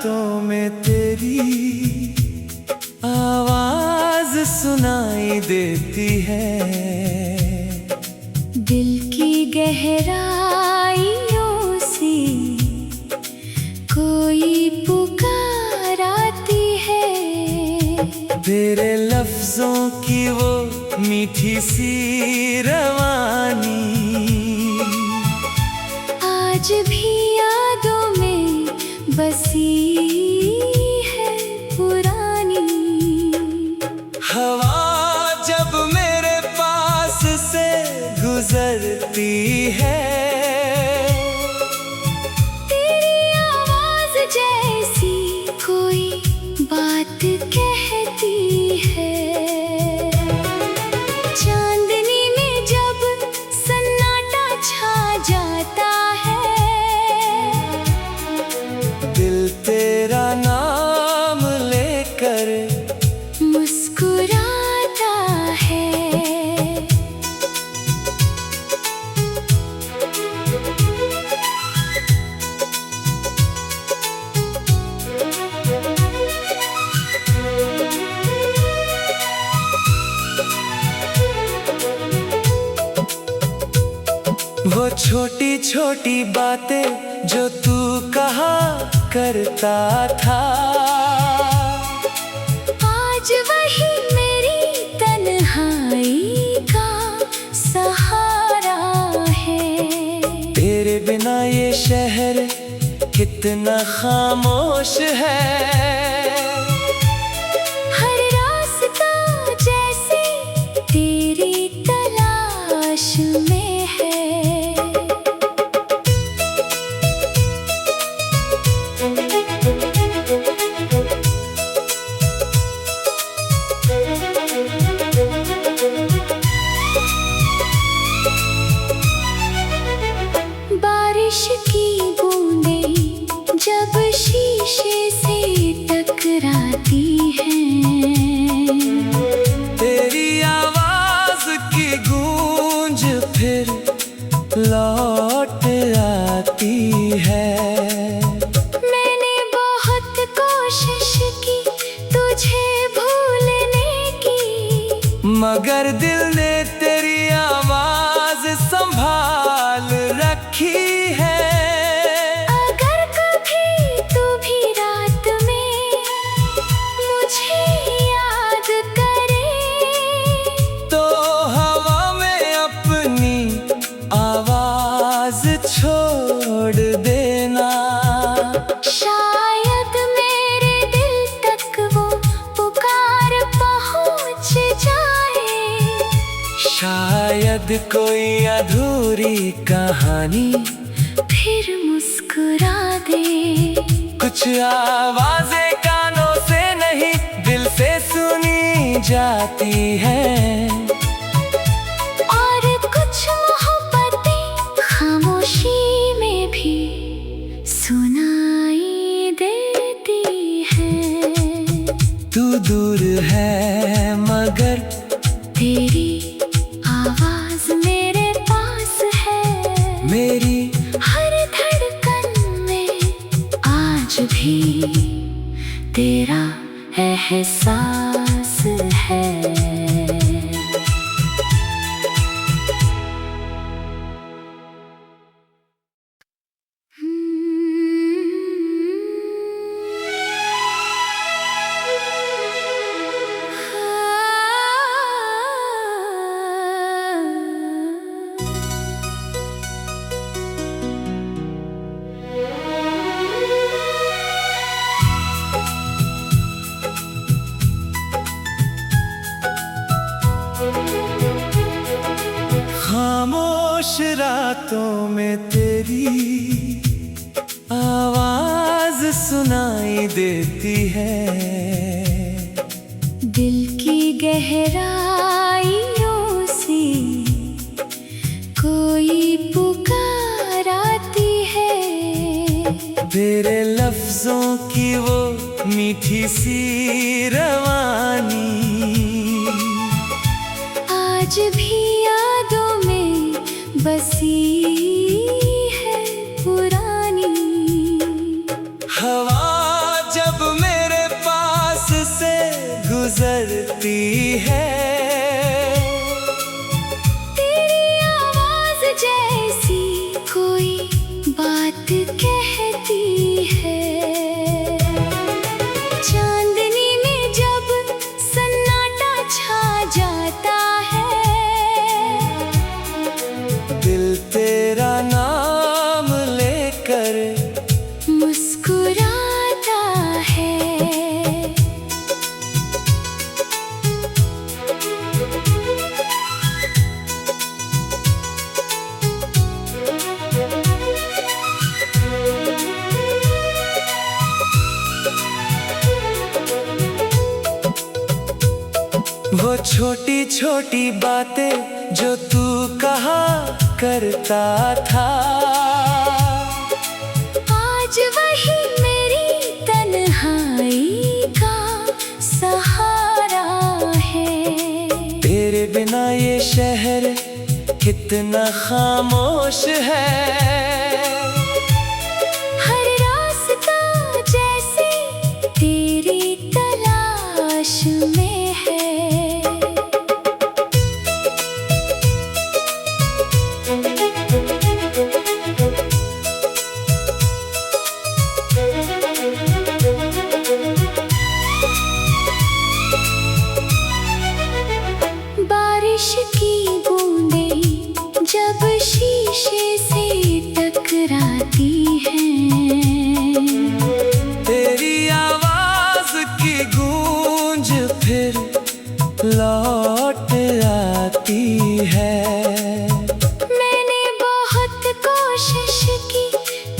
रातों में तेरी आवाज सुनाई देती है। दिल की गहराइयों से कोई पुकार आती है। तेरे लफ्जों की वो मीठी सी रवानी आज भी यादों में बसी है पुरानी। हवा जब मेरे पास से गुजरती है, तेरी आवाज जैसी कोई बात कहती है। चांदनी में जब सन्नाटा छा जाता है, दिल तेरा नाम लेकर मुस्कुराता है। वो छोटी छोटी बातें जो तू कहा करता था, आज वही मेरी तन्हाई का सहारा है। तेरे बिना ये शहर कितना खामोश है। हर रास्ता जैसे तेरी तलाश में है। बारिश की बूंदें जब शीशे से टकराती हैं, तेरी आवाज की गूंज फिर लौट आती है। मैंने बहुत कोशिश की तुझे भूलने की, मगर दिल ने तेरी आवाज संभाल रखी है। अगर कभी तू भी रात में मुझे याद करे, तो हवा में अपनी आवाज छोड़ देना। शायद मेरे दिल तक वो पुकार पहुंच जाए। शायद कोई अधूरी कहानी फिर मुस्कुरा दे। कुछ आवाजें कानों से नहीं दिल से सुनी जाती हैं। और कुछ मोहब्बतें खामोशी में भी सुनाई देती हैं। तू दूर है मगर तेरी आवाज मेरे पास है। मेरी हर धड़कन में आज भी तेरा एहसास है। खामोश रातों में तेरी आवाज सुनाई देती है। दिल की गहराइयों से कोई पुकार आती है। तेरे लफ्जों की वो मीठी सी रवानी आज भी यादों में बसी है पुरानी। हवा देती है। तेरी आवाज जैसी कोई बात कहती है। चांदनी में जब सन्नाटा छा जाता है, दिल तेरा नाम लेकर मुस्कुराता है। वो छोटी छोटी बातें जो तू कहा करता था, आज वही मेरी तन्हाई का सहारा है। तेरे बिना ये शहर कितना खामोश है। हर रास्ता जैसे तेरी तलाश में है। बारिश की बूंदें जब शीशे से टकराती हैं, तेरी आवाज की गूंज फिर लौट आती है। मैंने बहुत कोशिश की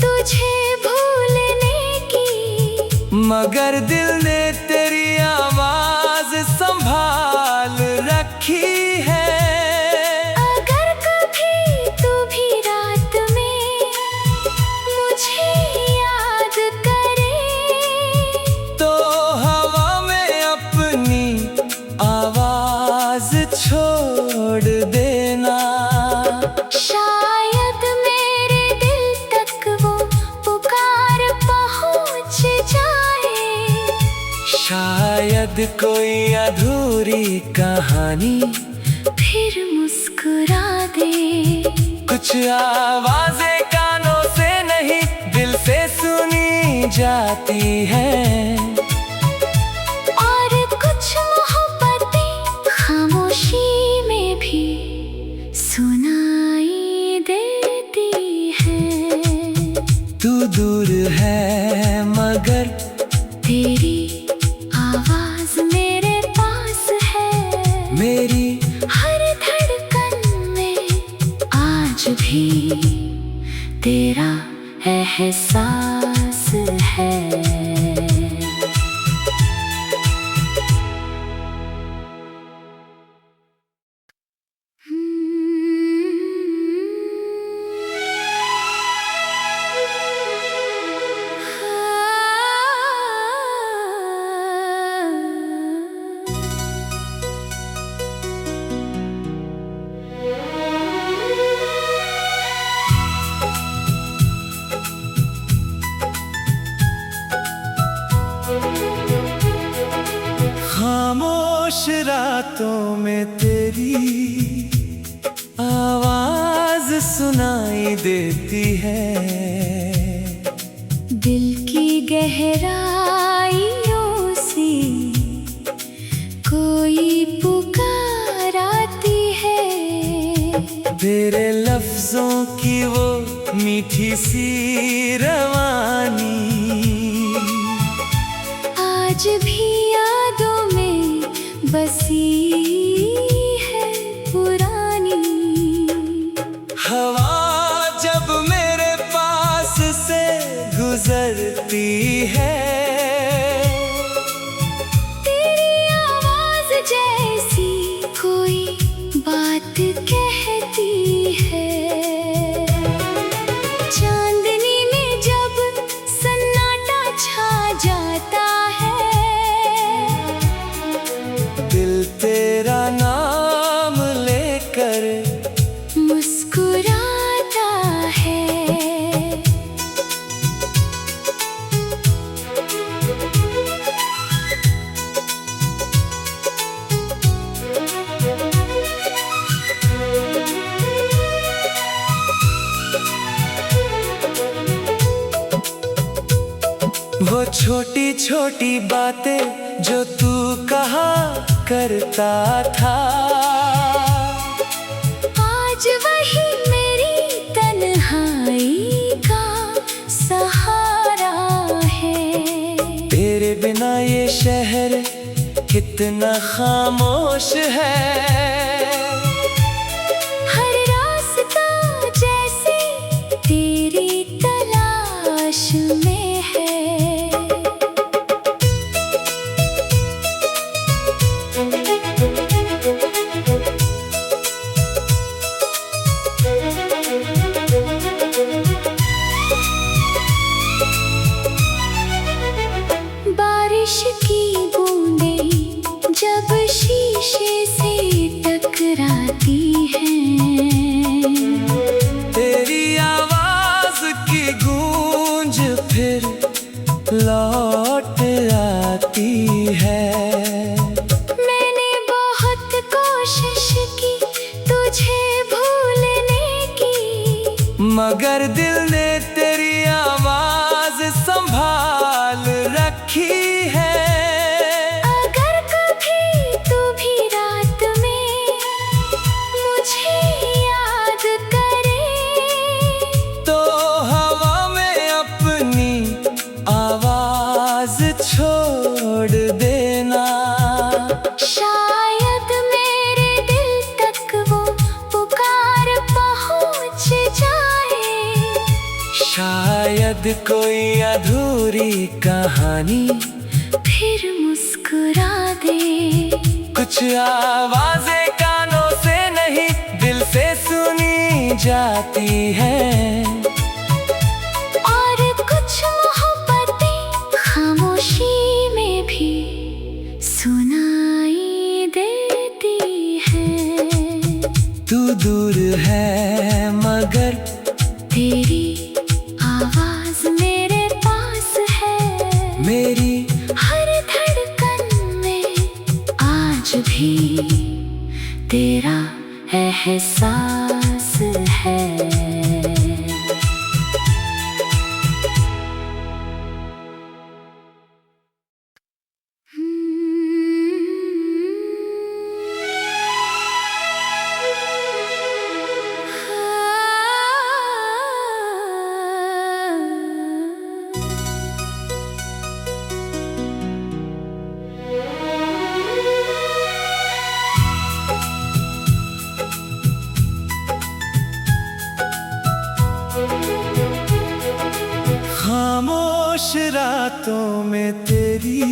तुझे भूलने की, मगर दिल ने तेरी आवाज संभाल रखी है। अगर कभी तू भी रात में मुझे याद करे, तो हवा में अपनी आवाज छोड़ देना। शायद मेरे दिल तक वो पुकार पहुंच जाए। शायद कोई अधूरी कहानी फिर मुस्कुरा दे। कुछ आवाजें कानों से नहीं दिल से सुनी जाती हैं। और कुछ मोहब्बतें खामोशी में भी सुनाई देती हैं। तू दूर है मगर तेरी आवाज मेरे पास है। मेरी हर धड़कन में आज भी तेरा एहसास है। खामोश रातों में तेरी आवाज सुनाई देती है। दिल की गहराइयों से कोई पुकार आती है। तेरे लफ्जों की वो मीठी सी रवानी आज भी यादों में बसी है पुरानी। हवा जब मेरे पास से गुजरती है, तेरी आवाज जैसी कोई बात कहती है। चांदनी में जब सन्नाटा छा जाता है, दिल तेरा छोटी छोटी बातें जो तू कहा करता था, आज वही मेरी तन्हाई का सहारा है। तेरे बिना ये शहर कितना खामोश है। हर रास्ता जैसे तेरी तलाश में है। बारिश की बूंदें जब शीशे से टकराती हैं, तेरी आवाज की गूंज फिर लौट आती है। मैंने बहुत कोशिश की तुझे भूलने की, मगर दिल ने तेरी आवाज संभाल रखी है। अगर कभी तू भी रात में मुझे याद करे, तो हवा में अपनी आवाज छोड़ देना। शायद मेरे दिल तक वो पुकार पहुंच जाए। शायद कोई अधूरी कहानी फिर मुस्कुरा दे। कुछ आवाजें कानों से नहीं दिल से सुनी जाती हैं। और कुछ मोहब्बतें खामोशी में भी सुनाई देती हैं। तू दूर है मगर तेरी आवाज मेरे पास है। मेरी हर धड़कन में आज भी तेरा एहसास है। खामोश रातों में तेरी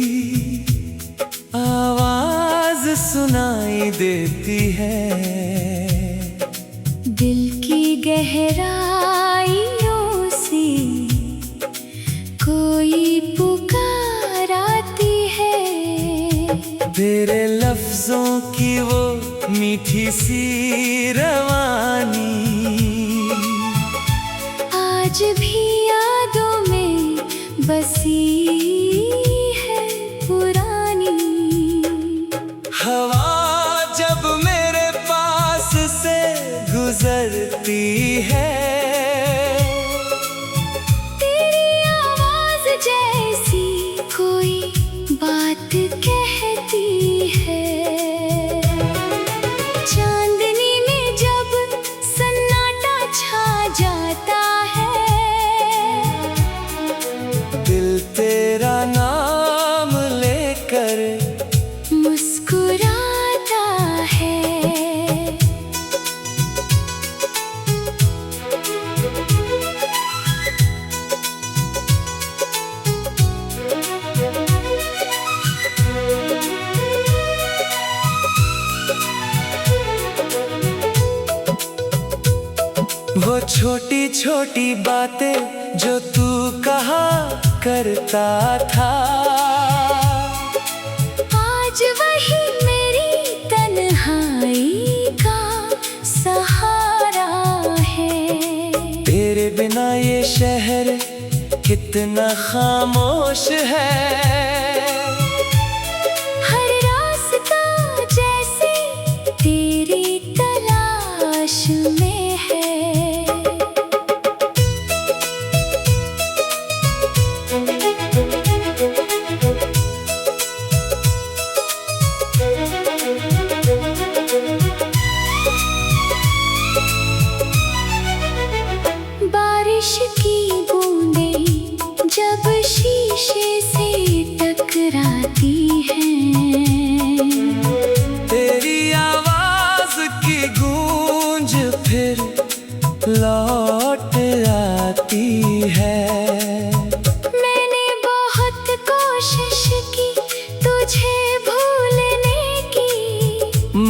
आवाज सुनाई देती है। दिल की गहराइयों से कोई पुकार आती है। तेरे लफ्जों की वो मीठी सी रवानी आज भी यादों में बसी है पुरानी। हवा जब मेरे पास से गुजरती है, तेरी आवाज जैसी कोई बात कहती है। चांदनी में जब सन्नाटा छा जाता है, दिल तेरा नाम लेकर मुस्कुराता है। वो छोटी छोटी बातें जो तू कहा करता था, आज वही मेरी तन्हाई का सहारा है। तेरे बिना ये शहर कितना खामोश है। हर रास्ता जैसे तेरी तलाश में है।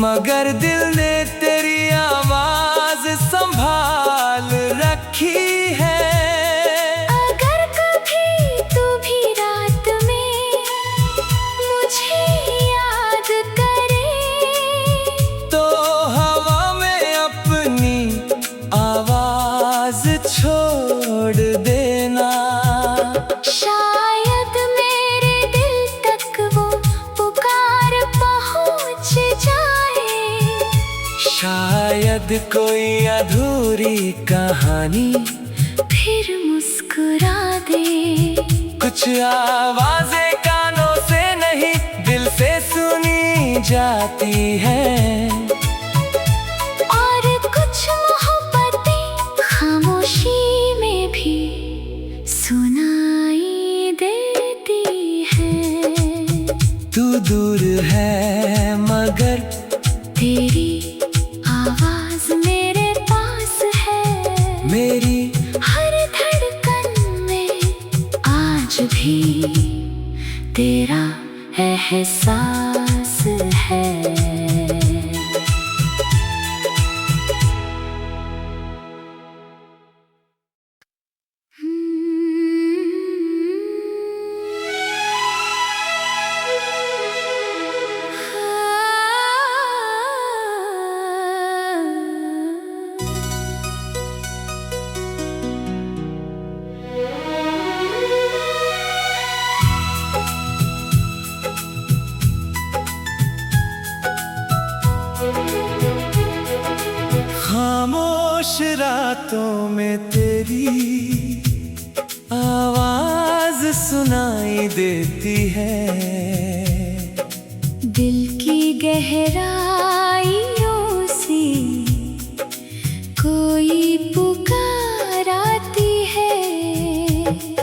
मगर दिल ने तेरी आवाज संभाल रखी है। अगर कभी तू भी रात में मुझे याद करे तो हवा में अपनी आवाज छोड़ देना। शायद मेरे दिल तक वो पुकार पहुंच जाए। शायद कोई अधूरी कहानी फिर मुस्कुरा दे। कुछ आवाजें कानों से नहीं दिल से सुनी जाती हैं। और कुछ मोहब्बतें खामोशी में भी सुनाई देती हैं। तू दूर है मगर तेरी आवाज मेरे पास है। मेरी हर धड़कन में आज भी तेरा एहसास है। खामोश रातों में तेरी आवाज सुनाई देती है। दिल की गहराइयों से कोई पुकार आती है।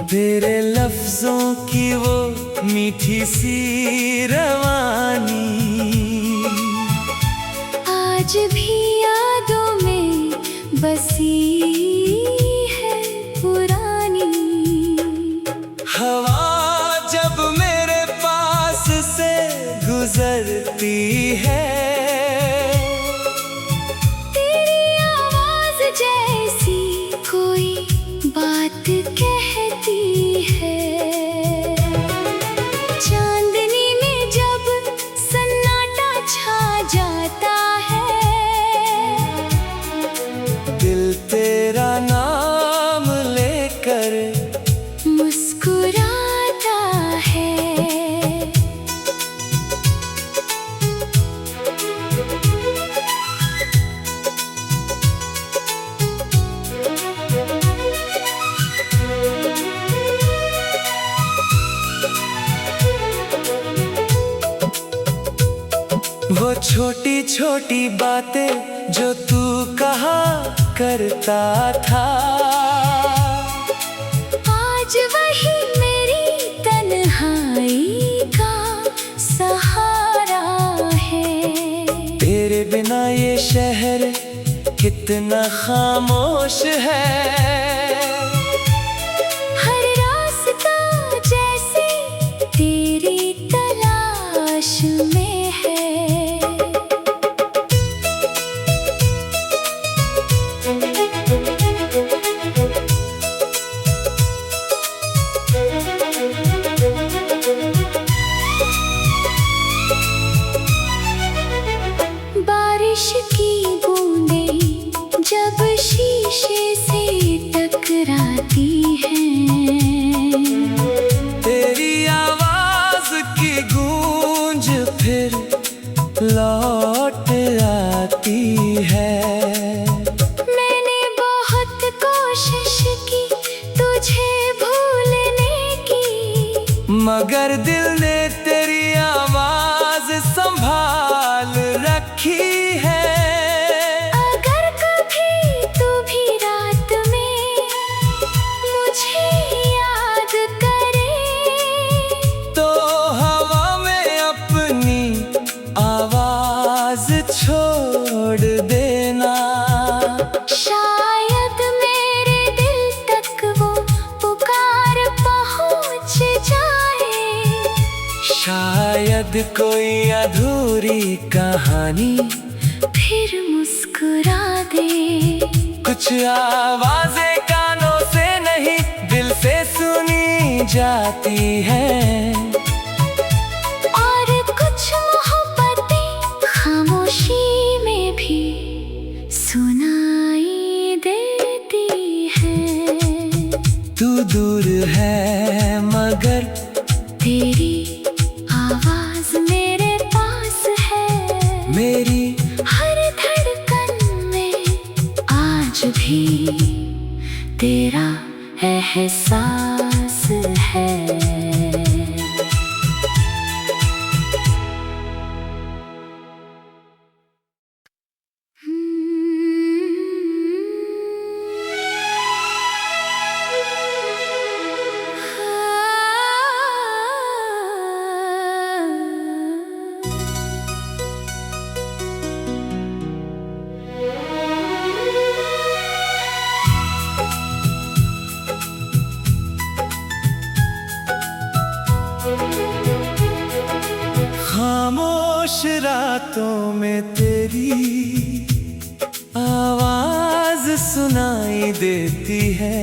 तेरे लफ्जों की वो मीठी सी रवानी आज भी यादों में बसी है पुरानी। हवा जब मेरे पास से गुजरती है तेरी आवाज जैसी कोई बात कहती है। चांदनी में जब सन्नाटा छा जाता है दिल तेरा नाम लेकर मुस्कुराता है। वो छोटी छोटी बातें जो तू कहा करता था आज वही मेरी तन्हाई का सहारा है। तेरे बिना ये शहर कितना खामोश है। हर रास्ता जैसे तेरी तलाश में है। बारिश की बूंदें जब शीशे से टकराती हैं तेरी आवाज की गूंज फिर लौट आती है। मैंने बहुत कोशिश की तुझे भूलने की मगर दिल ने तेरी आवाज संभाल रखी है। अगर कभी तू भी रात में मुझे याद करे तो हवा में अपनी आवाज शायद कोई अधूरी कहानी फिर मुस्कुरा दे। कुछ आवाजें कानों से नहीं दिल से सुनी जाती हैं, और कुछ मोहब्बतें खामोशी में भी सुनाई देती हैं। तू दूर है मगर तेरी आवाज मेरे पास है। मेरी हर धड़कन में आज भी तेरा एहसास है। खामोश रातों में तेरी आवाज सुनाई देती है।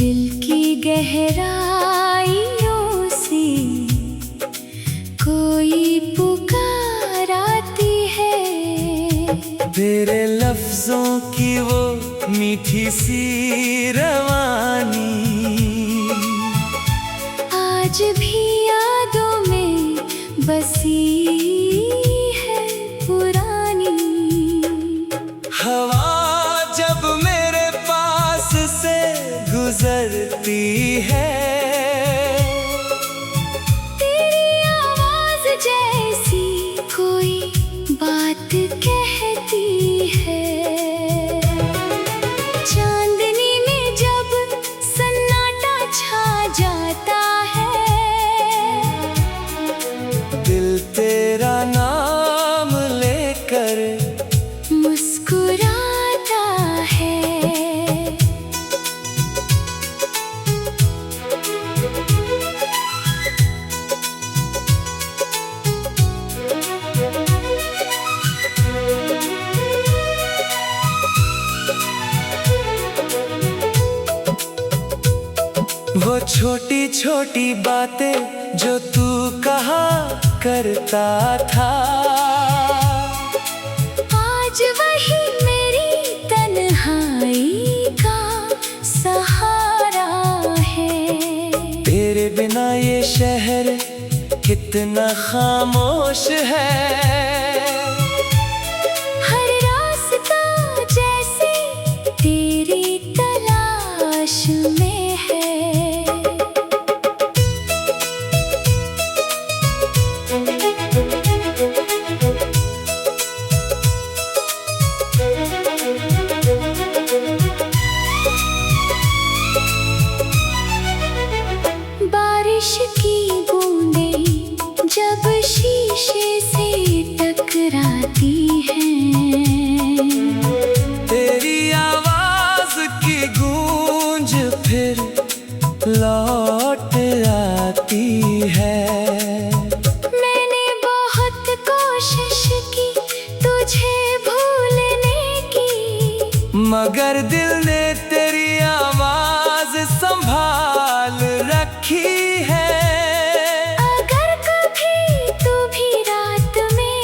दिल की गहराइयों से कोई पुकार आती है। तेरे लफ्जों की वो मीठी सी रवानी आज भी यादों में बसी है पुरानी। हवा जब मेरे पास से गुजरती है, तेरी आवाज जैसी कोई बात कहती है। चांदनी में जब सन्नाटा छा जाता है, दिल तेरा नाम लेकर मुस्कुराता है। वो छोटी छोटी बातें जो तू कहा करता था, आज वही मेरी तन्हाई का सहारा है। तेरे बिना ये शहर कितना खामोश है। हर रास्ता जैसे तेरी तलाश में है। बारिश की बूंदें जब शीशे से टकराती हैं, तेरी आवाज की गूंज फिर लौट आती है। मैंने बहुत कोशिश की तुझे भूलने की, मगर दिल ने तेरी आवाज संभाल रखी है। अगर कभी तू भी रात में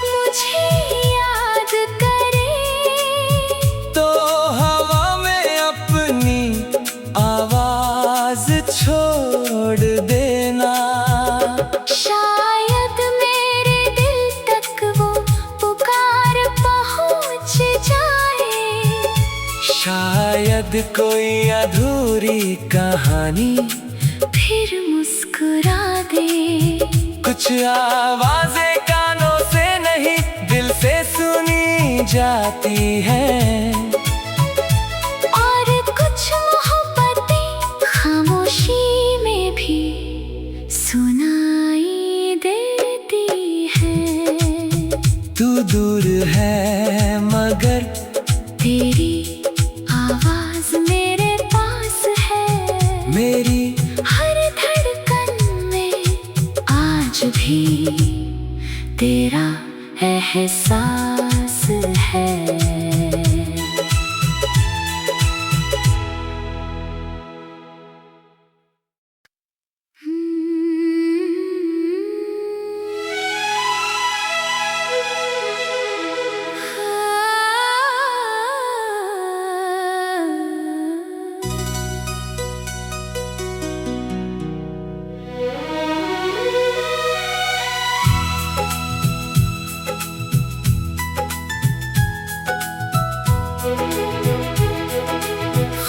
मुझे याद करे, तो हवा में अपनी आवाज छोड़ देना। शायद मेरे दिल तक वो पुकार पहुंच जाए। शायद कोई अधूरी कहानी फिर मुस्कुरा दे। कुछ आवाजें कानों से नहीं दिल से सुनी जाती हैं, और कुछ मोहब्बतें खामोशी में भी सुनाई देती हैं। तू दूर है मगर तेरी आवाज मेरे पास है। मेरी हर धड़कन भी तेरा एहसास है।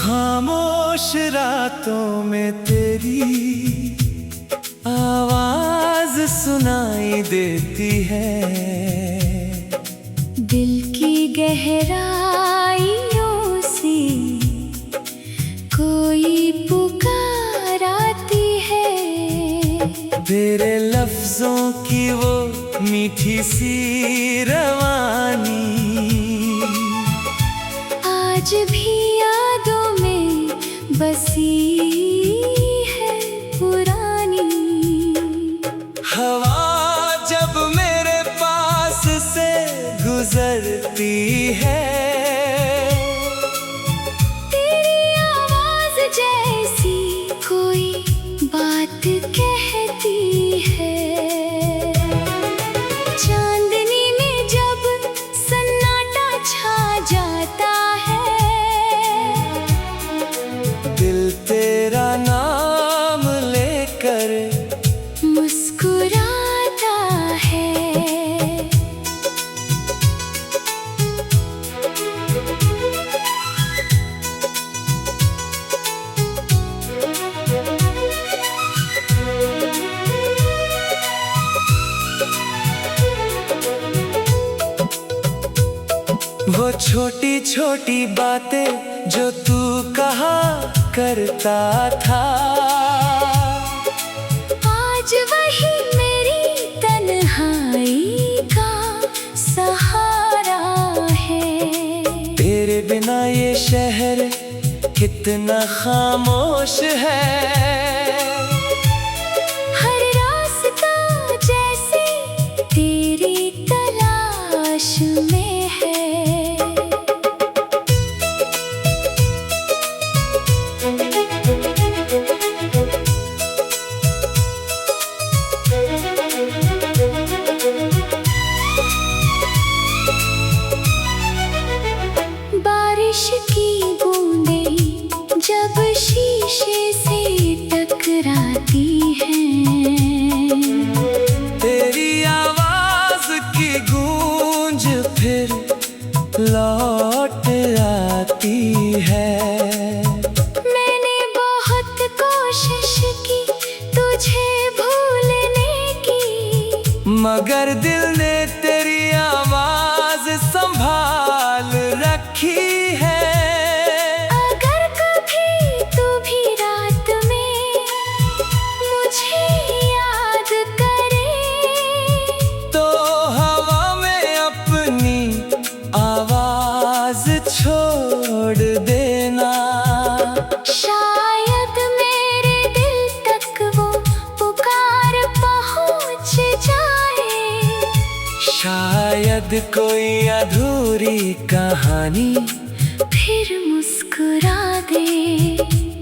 खामोश रातों में तेरी आवाज सुनाई देती है। दिल की गहराइयों से कोई पुकार आती है। तेरे लफ्जों की वो मीठी सी रवानी आज भी यादों में बसी है पुरानी। हवा जब मेरे पास से गुजरती है, तेरी आवाज जैसी कोई बात कहती है। चांदनी में जब सन्नाटा छा जाता है, दिल तेरा नाम लेकर मुस्कुराता है। वो छोटी छोटी बातें जो तू कहा करता था, आज वही मेरी तन्हाई का सहारा है। तेरे बिना ये शहर कितना खामोश है। हर रास्ता जैसे तेरी तलाश में है। बारिश की बूंदें जब शीशे से टकराती हैं, तेरी आवाज की गूंज फिर लौट आती है। मैंने बहुत कोशिश की तुझे भूलने की, मगर दिल ने तेरी आवाज संभाल रखी है। अगर कभी तू भी रात में मुझे याद करे, तो हवा में अपनी आवाज छोड़ देना। शायद मेरे दिल तक वो पुकार पहुंच जाए। शायद कोई अधूरी कहानी फिर मुस्कुरा दे।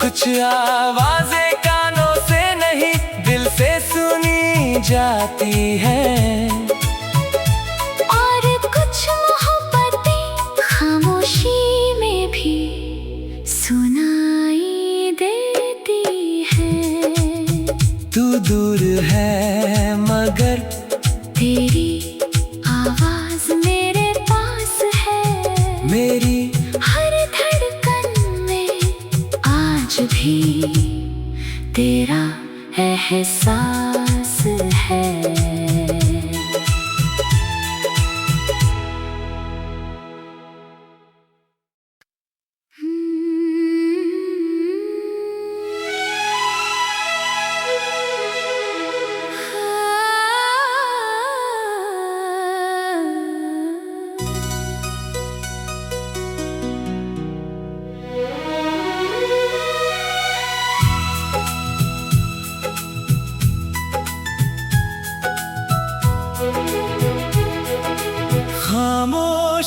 कुछ आवाजें कानों से नहीं दिल से सुनी जाती हैं। और कुछ मोहब्बतें खामोशी में भी सुनाई देती हैं। तू दूर है मगर तेरी आवाज मेरे पास है। मेरी हर धड़कन में आज भी तेरा एहसास है।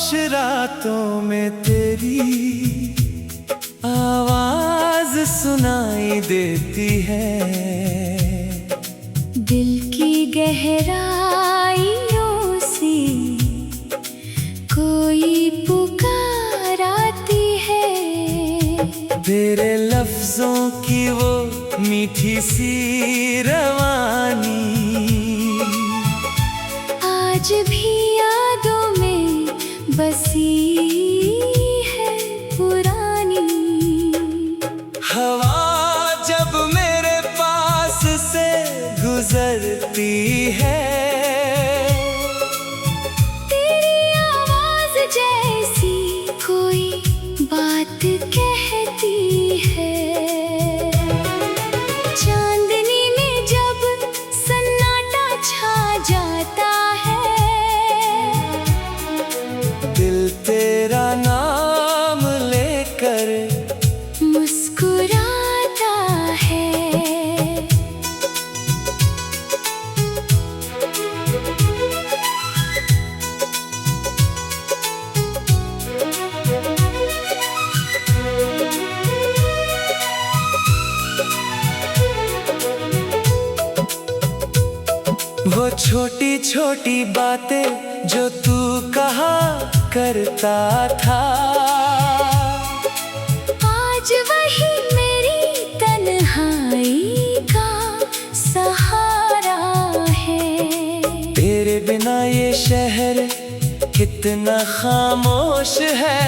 रातों में तेरी आवाज सुनाई देती है। दिल की गहराइयों से कोई पुकार आती है। तेरे लफ्जों की वो मीठी सी रवानी आज भी यादों में बसी है पुरानी। हवा जब मेरे पास से गुजरती है, तेरी आवाज जैसी कोई बात कहती है। चांदनी में जब सन्नाटा छा जाता है, दिल तेरा नाम लेकर मुस्कुराता है। वो छोटी छोटी बातें जो तू कहा करता था, आज वही मेरी तन्हाई का सहारा है। तेरे बिना ये शहर कितना खामोश है।